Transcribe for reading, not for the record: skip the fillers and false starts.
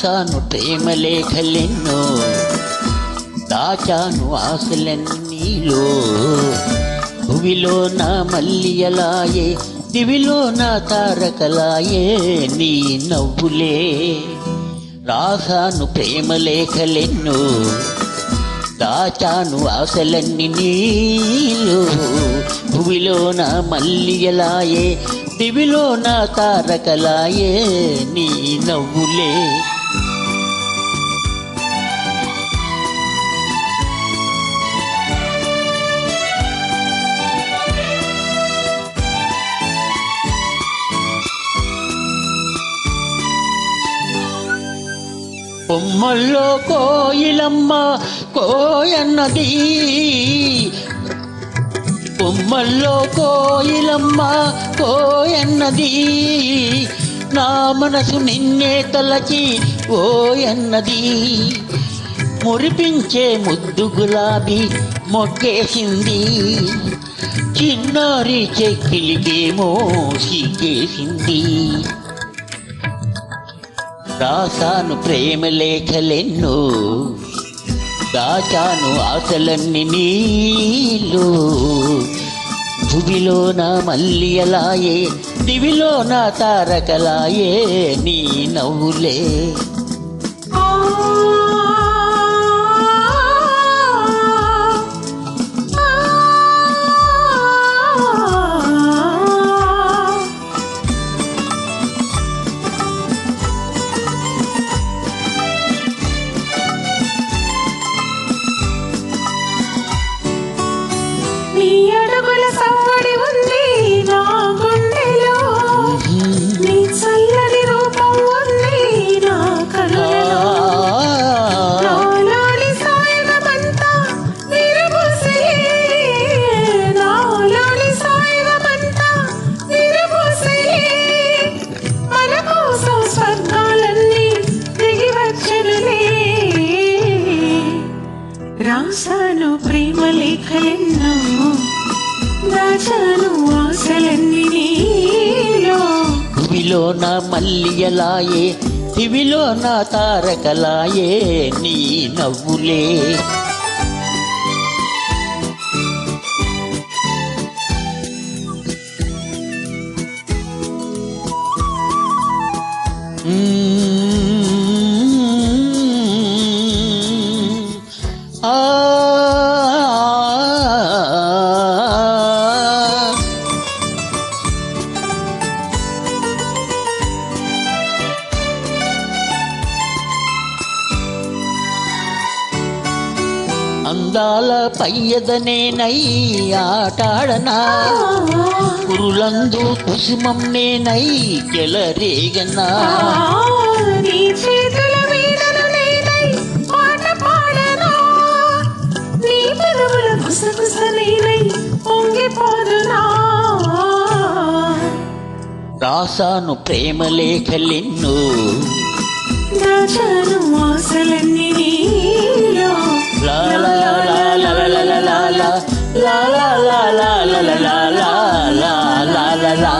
రాసాను ప్రేమ లేఖలెన్నో, దాచాను ఆశలన్నీలో. భువిలో నా మల్లియలాయే, దివిలో నా తారకలాయే నీ నవ్వులే. రాసాను ప్రేమ లేఖలెన్నో, దాచాను ఆశలన్నీ నీలో. భువిలో నా మల్లియలాయే, దివిలో నా తారకలాయే నీ నవ్వులే. కొమ్మల్లో కోయిలమ్మ కోయన్నది, కొమ్మల్లో కోయిలమ్మ కోయన్నది. నా మనసు నిన్నే తలచి ఓయన్నది. మురిపించే ముద్దు గులాబీ మొక్కేసింది, చిన్నారి చెక్కిలికేమో సిగ్గేసింది. రాసాను ప్రేమ లేఖలెన్నో, దాచాను ఆశలన్నీ నీలో. భువిలో నా మల్లియలాయే, దివిలో నా తారకలాయే నీ నవ్వులే. నీ అడుగుల సవ్వడి ఉంది నా గుండెలో, నీ చల్లని రూపం ఉంది నా కళ్ళలో. నాలోని సాయగమంతా విరబూసలే, నాలోని సాయగమంతా విరబూసలే. మన కోసం స్వర్గాలన్నీ దిగి వచ్చనులే. రాసాను ప్రేమ లేఖలెన్నో, దాచాను ఆశలన్నీ నీలో. భువిలో నా మల్లియలాయే, దివిలో నా తారకలాయే నీ నవ్వులే. అందాల పయ్యదనేనై ఆటాడనా, కురులందు కుసుమం నేనై చెలరేగనా. నీ చేతుల వీణను నేనై పాట పాడనా, నీ పెదవుల గుసగుస నేనై పొంగిపోదునా. రాసాను ప్రేమ లేఖలెన్నో, దాచాను ఆశలన్నీ నీలో. లా లా లా లా లా లా లా లా లా లా లా లా లా లా లా లా లా లా లా.